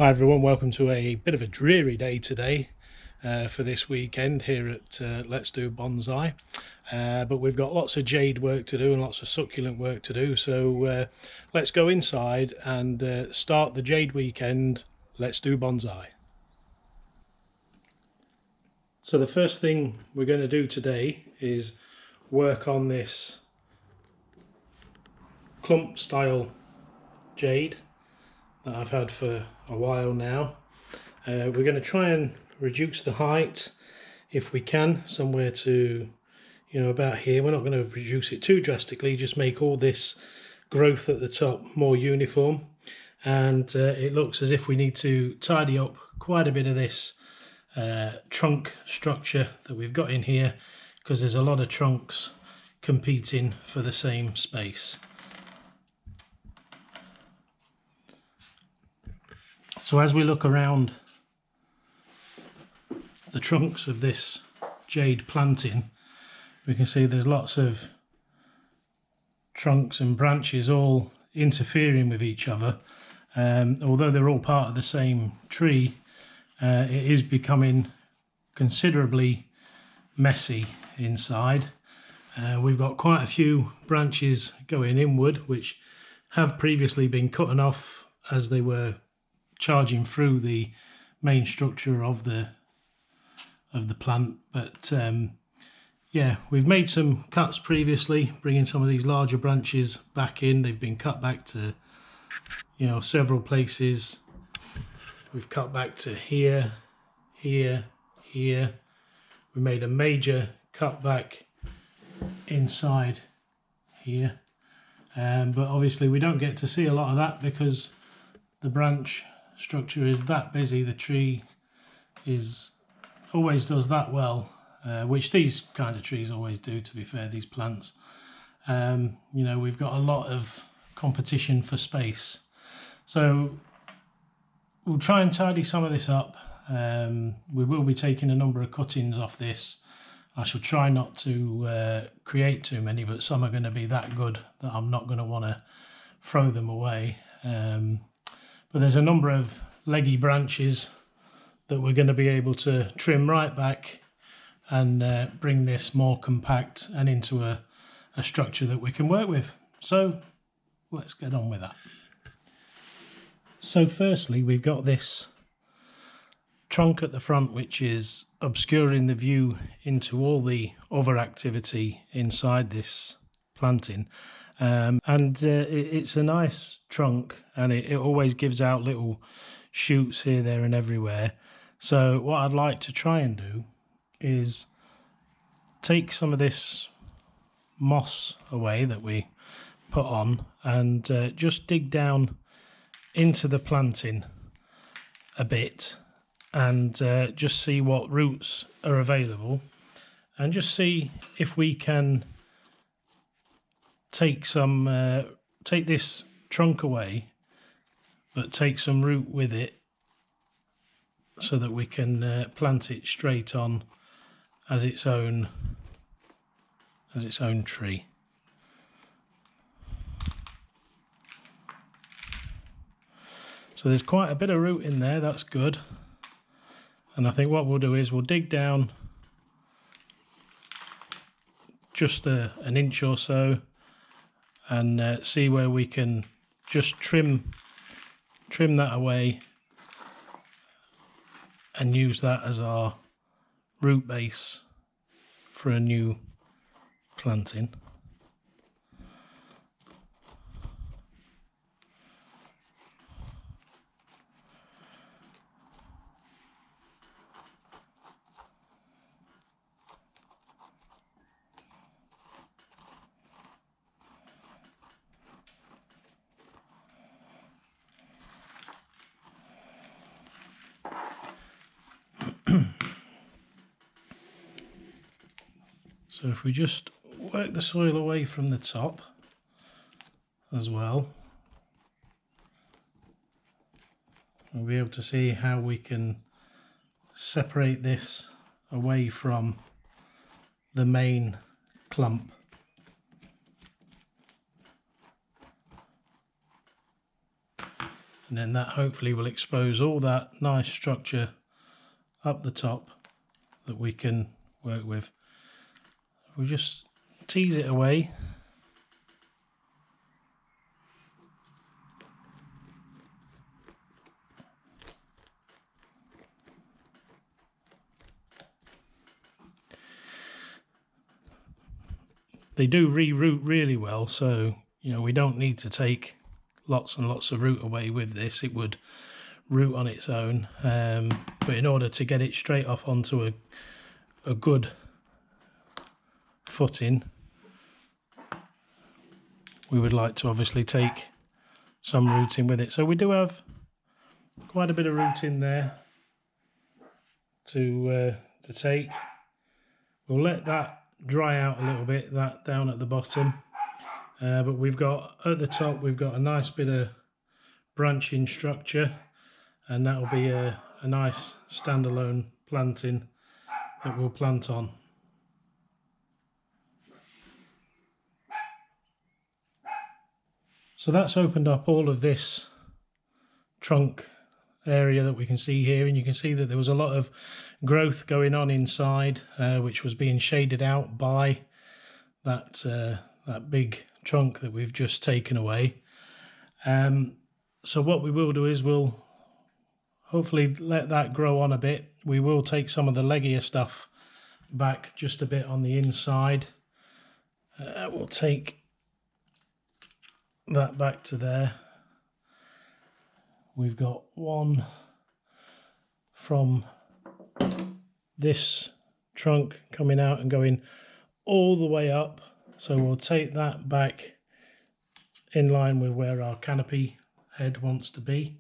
Hi everyone, welcome to a bit of a dreary day today for this weekend here at Let's Do Bonsai. But we've got lots of jade work to do and lots of succulent work to do, so let's go inside and start the jade weekend. Let's do bonsai. So the first thing we're going to do today is work on this clump style jade that I've had for a while now. We're going to try and reduce the height if we can, somewhere to, about here. We're not going to reduce it too drastically, just make all this growth at the top more uniform. And it looks as if we need to tidy up quite a bit of this trunk structure that we've got in here, because there's a lot of trunks competing for the same space. So as we look around the trunks of this jade planting, we can see there's lots of trunks and branches all interfering with each other. Although they're all part of the same tree, it is becoming considerably messy inside. We've got quite a few branches going inward which have previously been cut off as they were charging through the main structure of the plant. But yeah, we've made some cuts previously, bringing some of these larger branches back in. They've been cut back to several places. We've cut back to here, here, here. We made a major cut back inside here, but obviously we don't get to see a lot of that because the branch structure is that busy. The tree always does that well, which these kind of trees always do, to be fair, these plants. We've got a lot of competition for space, so we'll try and tidy some of this up. We will be taking a number of cuttings off this. I shall try not to create too many, but some are going to be that good that I'm not going to want to throw them away. But there's a number of leggy branches that we're going to be able to trim right back and bring this more compact and into a structure that we can work with. So let's get on with that. So firstly, we've got this trunk at the front which is obscuring the view into all the other activity inside this planting. It's a nice trunk, and it always gives out little shoots here, there and everywhere. So what I'd like to try and do is take some of this moss away that we put on and just dig down into the planting a bit and just see what roots are available, and just see if we can take this trunk away but take some root with it, so that we can plant it straight on as its own tree. So there's quite a bit of root in there, that's good. And I think what we'll do is we'll dig down just an inch or so and see where we can just trim that away and use that as our root base for a new planting. So if we just work the soil away from the top as well, we'll be able to see how we can separate this away from the main clump. and then that hopefully will expose all that nice structure up the top that we can work with. We'll just tease it away. They do re-root really well, so you know we don't need to take lots and lots of root away with this. It would root on its own, but in order to get it straight off onto a good footing, we would like to obviously take some rooting with it. So we do have quite a bit of rooting there to take. We'll let that dry out a little bit, that down at the bottom, but we've got at the top, we've got a nice bit of branching structure, and that will be a nice standalone planting that we'll plant on. So that's opened up all of this trunk area that we can see here, and you can see that there was a lot of growth going on inside, which was being shaded out by that big trunk that we've just taken away. So what we will do is we'll hopefully let that grow on a bit. We will take some of the leggier stuff back just a bit on the inside. We'll take that back to there. We've got one from this trunk coming out and going all the way up, so we'll take that back in line with where our canopy head wants to be.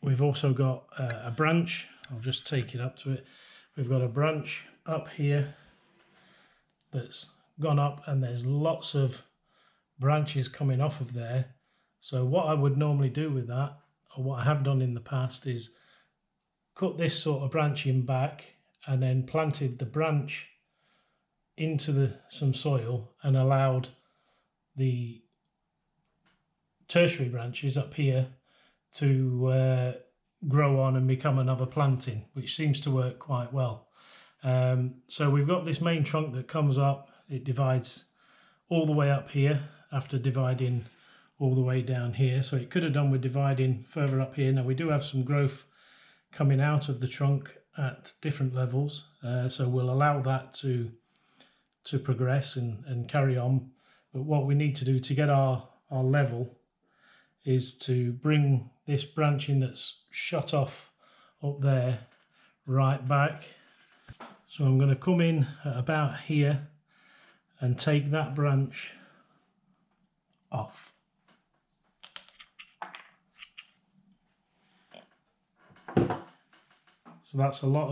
We've also got a branch. I'll just take it up to it. We've got a branch up here that's gone up, and there's lots of branches coming off of there. So what I would normally do with that, or what I have done in the past, is cut this sort of branching back and then planted the branch into some soil and allowed the tertiary branches up here to grow on and become another planting, which seems to work quite well. So we've got this main trunk that comes up, it divides all the way up here after dividing all the way down here. So it could have done with dividing further up here. Now we do have some growth coming out of the trunk at different levels, so we'll allow that to progress and carry on. But what we need to do to get our level is to bring this branching that's shut off up there right back. So I'm going to come in at about here and take that branch off. So that's a lot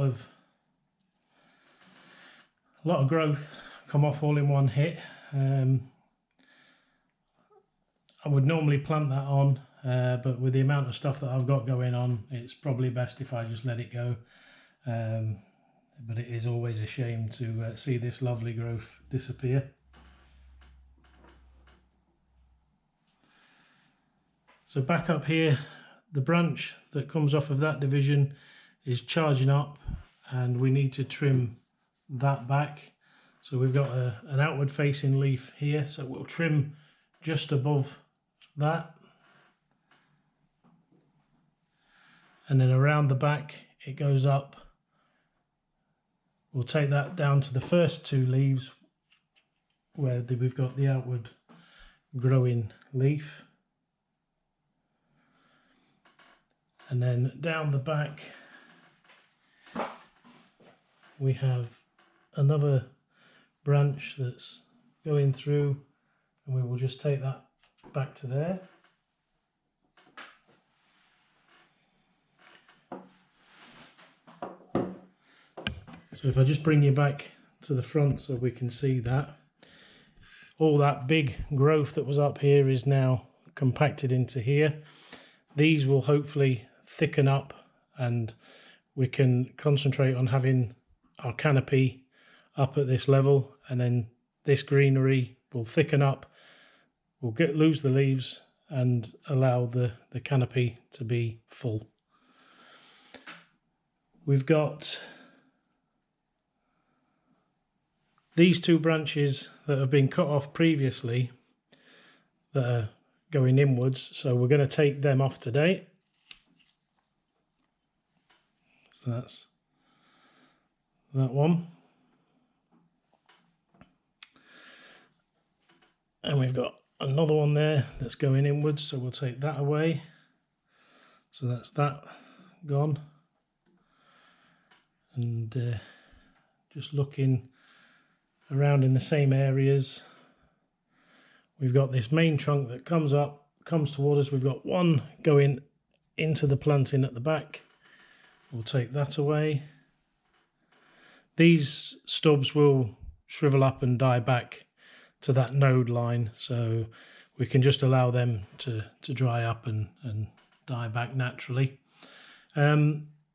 of growth come off all in one hit. I would normally plant that on, but with the amount of stuff that I've got going on, it's probably best if I just let it go. But it is always a shame to see this lovely growth disappear. So back up here, the branch that comes off of that division is charging up, and we need to trim that back. So we've got an outward facing leaf here, so we'll trim just above that, and then around the back it goes up. We'll take that down to the first two leaves where we've got the outward growing leaf, and then down the back we have another branch that's going through, and we will just take that back to there. So if I just bring you back to the front so we can see that, all that big growth that was up here is now compacted into here. These will hopefully thicken up, and we can concentrate on having our canopy up at this level, and then this greenery will thicken up. We'll lose the leaves and allow the canopy to be full. We've got these two branches that have been cut off previously that are going inwards, so we're going to take them off today. So that's that one. And we've got another one there that's going inwards, so we'll take that away. So that's that gone. And just looking around in the same areas, we've got this main trunk that comes up, comes toward us. We've got one going into the planting at the back. We'll take that away. These stubs will shrivel up and die back to that node line, so we can just allow them to dry up and die back naturally.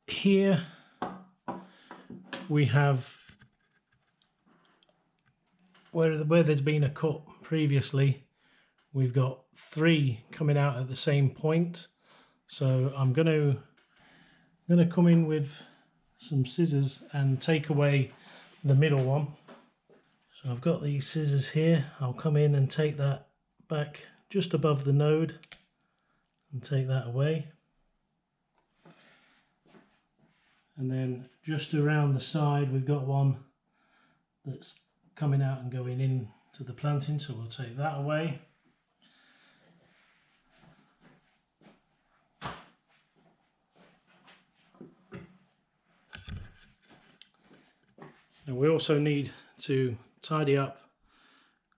Here we have where there's been a cut previously, we've got 3 coming out at the same point. So I'm going to come in with some scissors and take away the middle one. So I've got these scissors here. I'll come in and take that back just above the node and take that away. And then just around the side we've got one that's coming out and going in to the planting, so we'll take that away. Now we also need to tidy up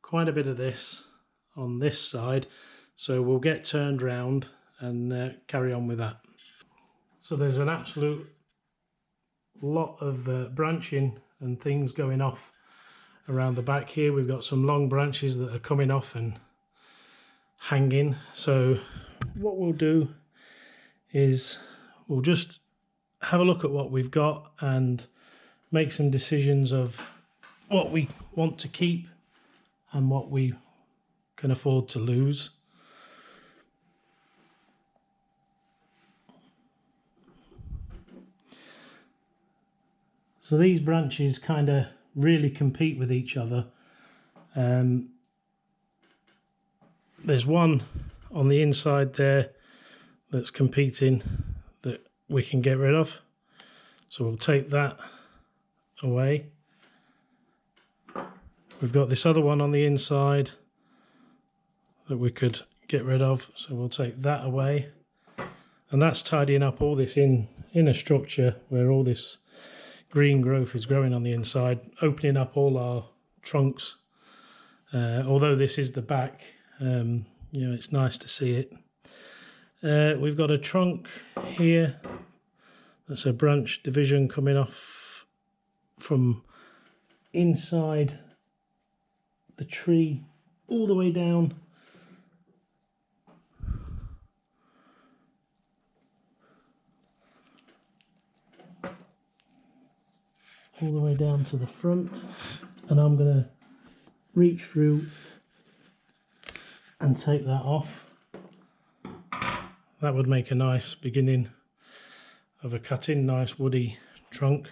quite a bit of this on this side, so we'll get turned round and carry on with that. So there's an absolute lot of branching and things going off around the back here. We've got some long branches that are coming off and hanging. So what we'll do is we'll just have a look at what we've got and make some decisions of what we want to keep and what we can afford to lose. So these branches kind of really compete with each other. There's one on the inside there that's competing that we can get rid of. So we'll take that away. We've got this other one on the inside that we could get rid of, so we'll take that away. And that's tidying up all this inner structure where all this green growth is growing on the inside, opening up all our trunks. Although this is the back, you know, it's nice to see it. We've got a trunk here that's a branch division coming off from inside the tree all the way down to the front, and I'm going to reach through and take that off. That would make a nice beginning of a cut-in, nice woody trunk.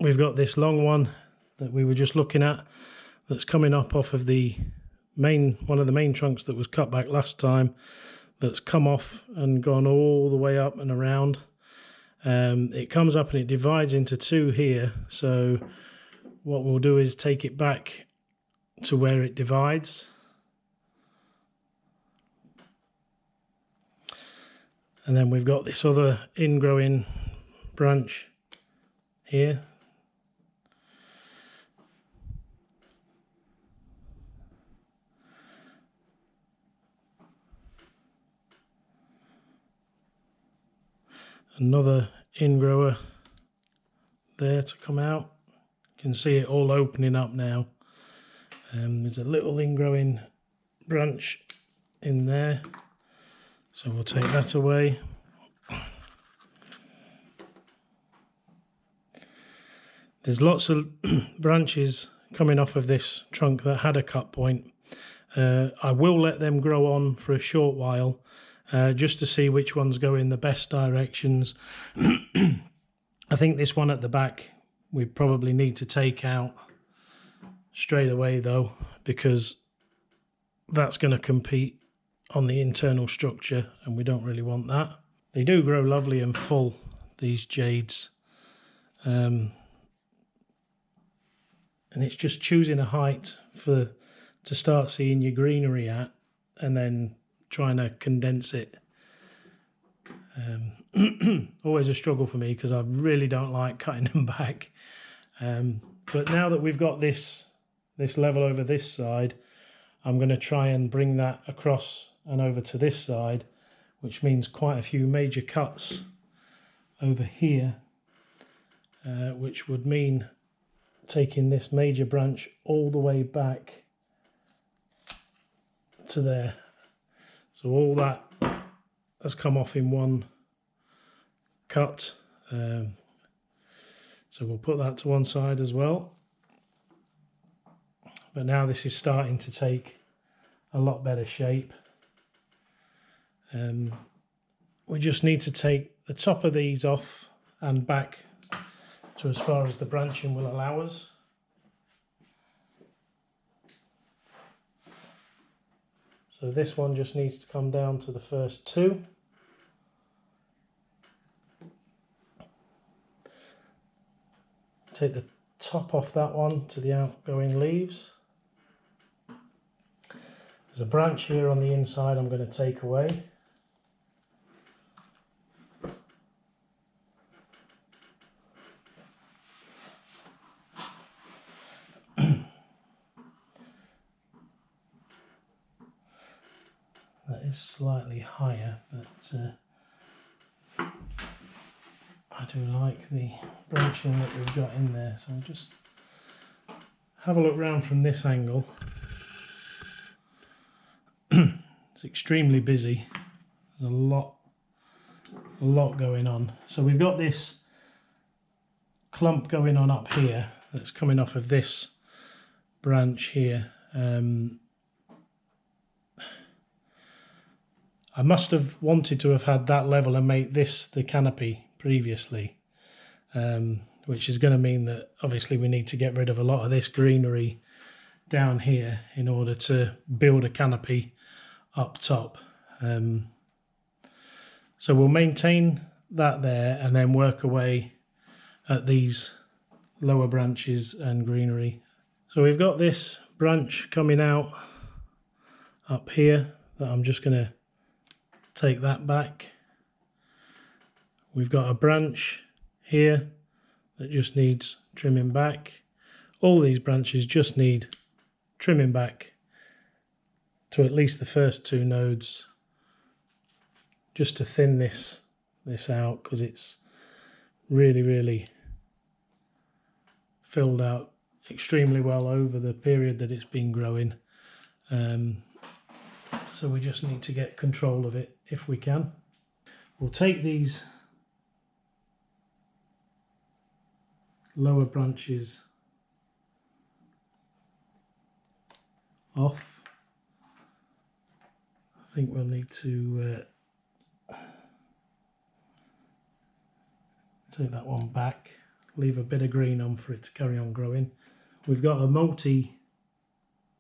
We've got this long one that we were just looking at that's coming up off of the one of the main trunks that was cut back last time, that's come off and gone all the way up and around. It comes up and it divides into 2 here, so what we'll do is take it back to where it divides. And then we've got this other ingrowing branch here. Another ingrower there to come out. You can see it all opening up now. There's a little ingrowing branch in there, so we'll take that away. There's lots of branches coming off of this trunk that had a cut point. I will let them grow on for a short while, just to see which ones go in the best directions. I think this one at the back we probably need to take out straight away though, because that's going to compete on the internal structure and we don't really want that. They do grow lovely and full, these jades, and it's just choosing a height to start seeing your greenery at, and then trying to condense it. Always a struggle for me because I really don't like cutting them back. But now that we've got this level over this side, I'm going to try and bring that across and over to this side, which means quite a few major cuts over here, which would mean taking this major branch all the way back to there. So all that has come off in one cut. So we'll put that to one side as well. But now this is starting to take a lot better shape. We just need to take the top of these off and back to as far as the branching will allow us. So this one just needs to come down to the first two. Take the top off that one to the outgoing leaves. There's a branch here on the inside I'm going to take away. That is slightly higher, but I do like the branching that we've got in there. So I'll just have a look round from this angle. It's extremely busy. There's a lot going on. So we've got this clump going on up here that's coming off of this branch here. I must have wanted to have had that level and make this the canopy previously, which is going to mean that obviously we need to get rid of a lot of this greenery down here in order to build a canopy up top. So we'll maintain that there and then work away at these lower branches and greenery. So we've got this branch coming out up here that I'm just going to take that back. We've got a branch here that just needs trimming back. All these branches just need trimming back to at least the first two nodes, just to thin this out, because it's really filled out extremely well over the period that it's been growing. So we just need to get control of it if we can. We'll take these lower branches off. I think we'll need to take that one back, leave a bit of green on for it to carry on growing. We've got a multi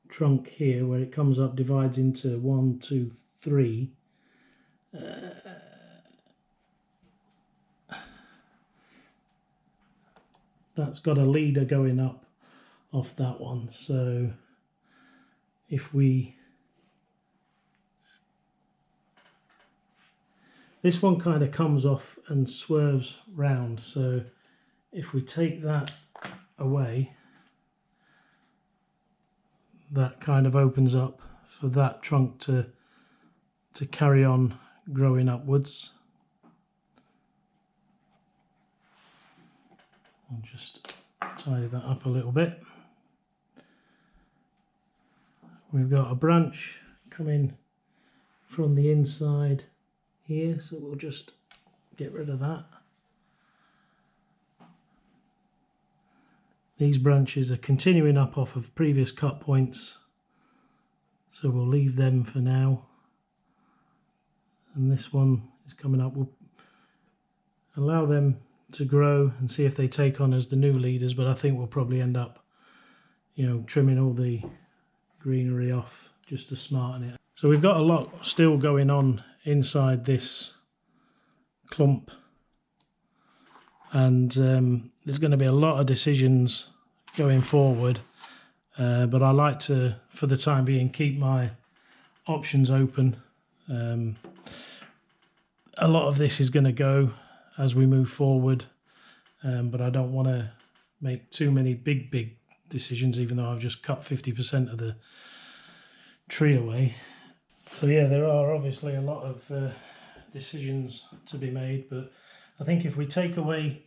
trunk here where it comes up, divides into 1, 2, 3. That's got a leader going up off that one, so if we, this one kind of comes off and swerves round, so if we take that away, that kind of opens up for that trunk to carry on growing upwards. I'll just tidy that up a little bit. We've got a branch coming from the inside here, so we'll just get rid of that. These branches are continuing up off of previous cut points, so we'll leave them for now. And this one is coming up. We'll allow them to grow and see if they take on as the new leaders, but I think we'll probably end up, you know, trimming all the greenery off just to smarten it. So we've got a lot still going on inside this clump, and there's going to be a lot of decisions going forward, but I like to, for the time being, keep my options open. A lot of this is going to go as we move forward, but I don't want to make too many big decisions, even though I've just cut 50% of the tree away. So yeah, there are obviously a lot of decisions to be made, but I think if we take away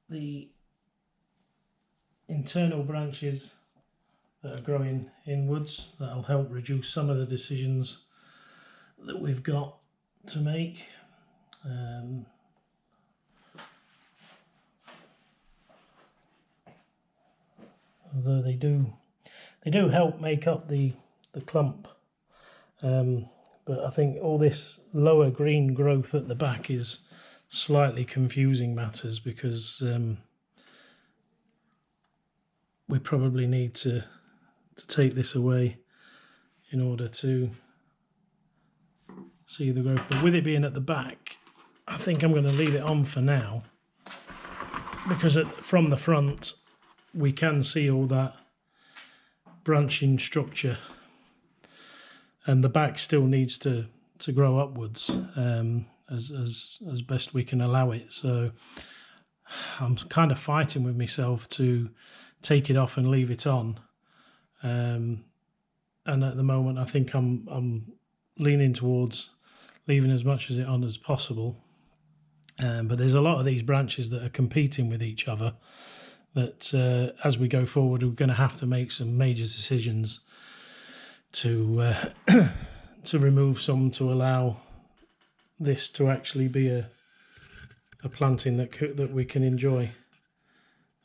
the internal branches that are growing inwards, that'll help reduce some of the decisions that we've got to make. Although they do help make up the clump, but I think all this lower green growth at the back is slightly confusing matters, because we probably need to take this away in order to see the growth. But with it being at the back, I think I'm going to leave it on for now, because from the front we can see all that branching structure, and the back still needs to grow upwards as best we can allow it. So I'm kind of fighting with myself to take it off and leave it on, and at the moment I think I'm leaning towards leaving as much of it on as possible. But there's a lot of these branches that are competing with each other, that as we go forward we're going to have to make some major decisions to to remove some, to allow this to actually be a planting that we can enjoy.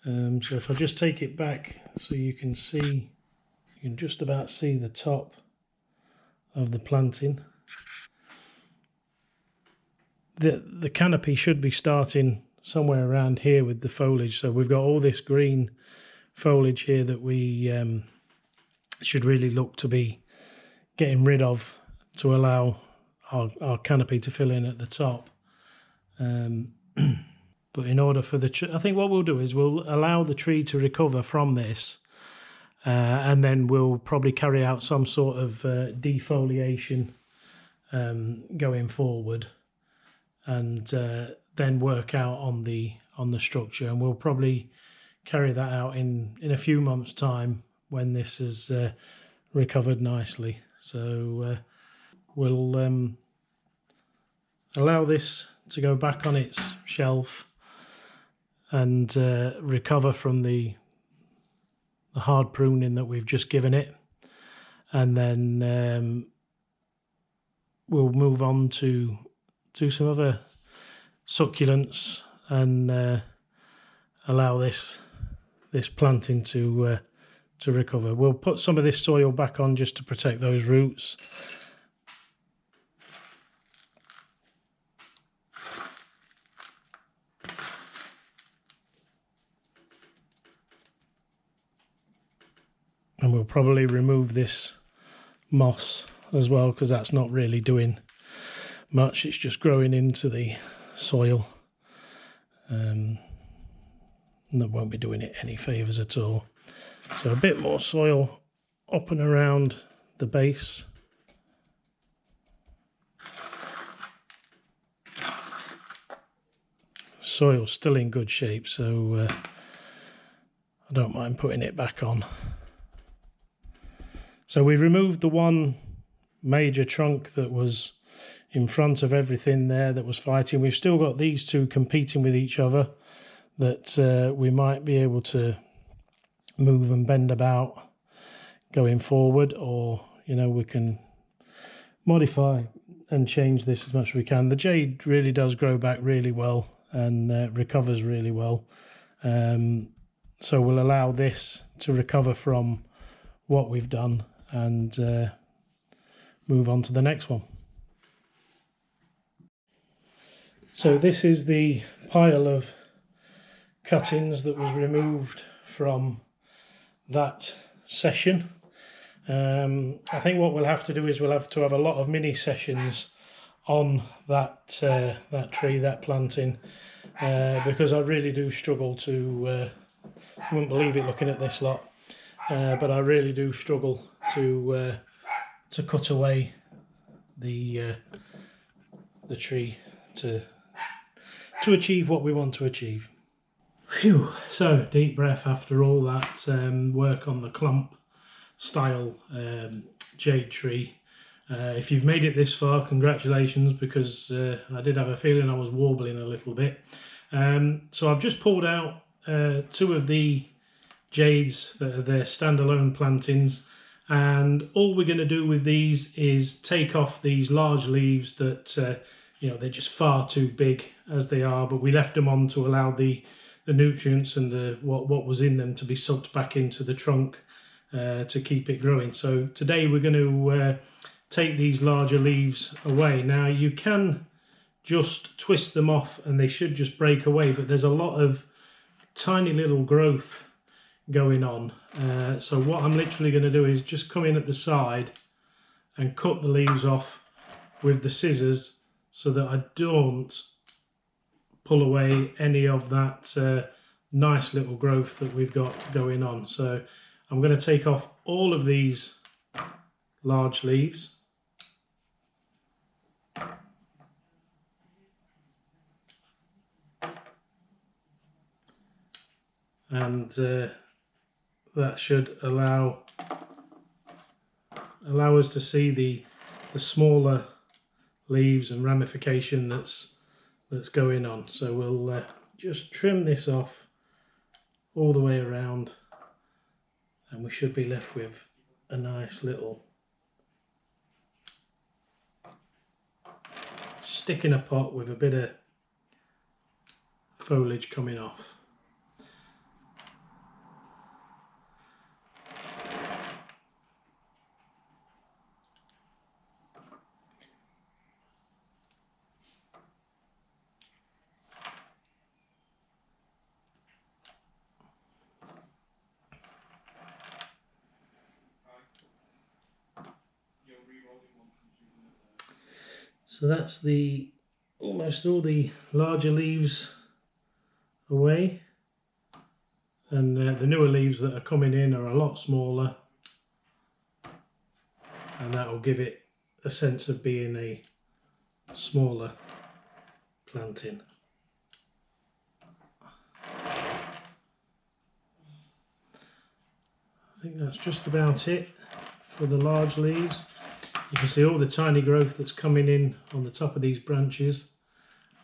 So if I just take it back so you can see, you can just about see the top of the planting. The canopy should be starting somewhere around here with the foliage. So we've got all this green foliage here that we should really look to be getting rid of to allow our canopy to fill in at the top. But in order for I think what we'll do is we'll allow the tree to recover from this, and then we'll probably carry out some sort of defoliation going forward, and then work out on the structure. And we'll probably carry that out in a few months' time when this is recovered nicely. So we'll allow this to go back on its shelf and recover from the hard pruning that we've just given it, and then we'll move on to some other succulents and allow this planting to recover. We'll put some of this soil back on just to protect those roots. And we'll probably remove this moss as well, because that's not really doing much. It's just growing into the soil, and that won't be doing it any favours at all. So a bit more soil up and around the base. Soil's still in good shape, so I don't mind putting it back on. So we removed the one major trunk that was in front of everything there that was fighting. We've still got these two competing with each other that we might be able to move and bend about going forward, or we can modify and change this as much as we can. The jade really does grow back really well and recovers really well. So we'll allow this to recover from what we've done and move on to the next one. So this is the pile of cuttings that was removed from that session. I think what we'll have to do is we'll have to have a lot of mini sessions on that that tree, that planting, because I really do struggle to, you wouldn't believe it looking at this lot, but I really do struggle to cut away the tree to achieve what we want to achieve. Phew. So deep breath after all that work on the clump style jade tree. If you've made it this far, congratulations, because I did have a feeling I was warbling a little bit. So I've just pulled out 2 of the jades that are their standalone plantings, and all we're going to do with these is take off these large leaves that you know, they're just far too big as they are, but we left them on to allow the nutrients and the what was in them to be sucked back into the trunk to keep it growing. So today we're going to take these larger leaves away. Now you can just twist them off and they should just break away, but there's a lot of tiny little growth going on. So what I'm literally going to do is just come in at the side and cut the leaves off with the scissors so that I don't pull away any of that nice little growth that we've got going on. So I'm going to take off all of these large leaves. And that should allow us to see the smaller leaves and ramification that's going on. So we'll just trim this off all the way around, and we should be left with a nice little stick in a pot with a bit of foliage coming off. So that's almost all the larger leaves away, and the newer leaves that are coming in are a lot smaller, and that will give it a sense of being a smaller planting. I think that's just about it for the large leaves. You can see all the tiny growth that's coming in on the top of these branches.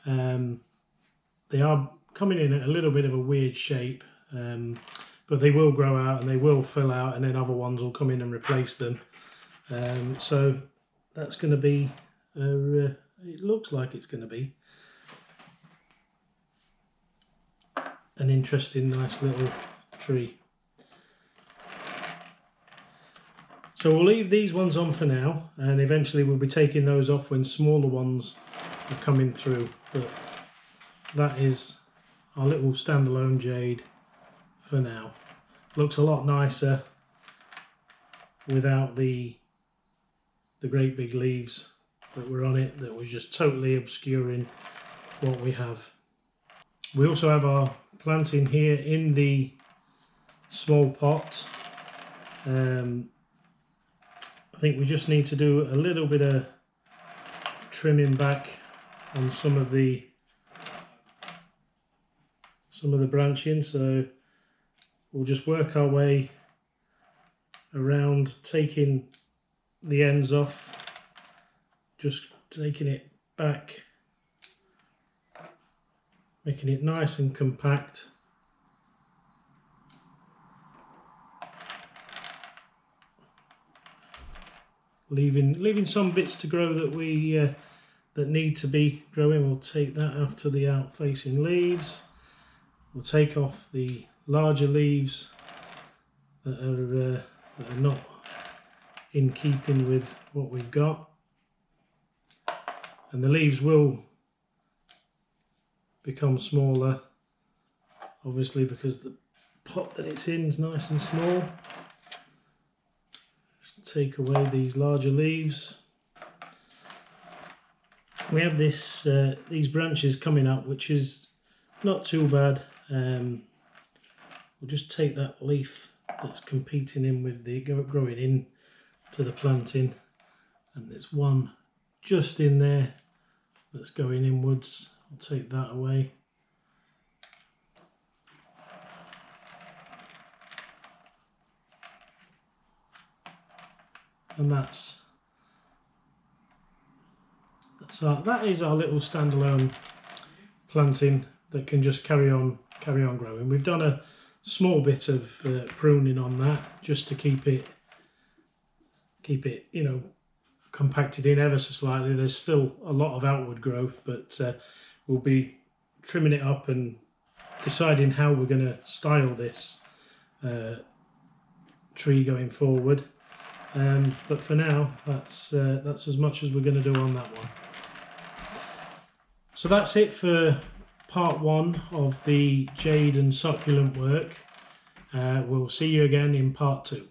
They are coming in at a little bit of a weird shape, but they will grow out and they will fill out, and then other ones will come in and replace them. So that's going to be, it looks like it's going to be an interesting, nice little tree. So we'll leave these ones on for now, and eventually we'll be taking those off when smaller ones are coming through. But that is our little standalone jade for now. Looks a lot nicer without the great big leaves that were on it, that was just totally obscuring what we have. We also have our planting here in the small pot. I think we just need to do a little bit of trimming back on some of the branching, so we'll just work our way around, taking the ends off, just taking it back, making it nice and compact. Leaving some bits to grow that we that need to be growing. We'll take that after the out-facing leaves. We'll take off the larger leaves that are not in keeping with what we've got, and the leaves will become smaller, obviously, because the pot that it's in is nice and small. Just take away these larger leaves. We have this these branches coming up, which is not too bad. We'll just take that leaf that's competing in with the growing in to the planting, and there's one just in there that's going inwards. I'll take that away. And that is our little standalone planting that can just carry on growing. We've done a small bit of pruning on that just to keep it you know, compacted in ever so slightly. There's still a lot of outward growth, but we'll be trimming it up and deciding how we're going to style this tree going forward. But for now, that's as much as we're going to do on that one. So that's it for part 1 of the jade and succulent work. We'll see you again in part 2.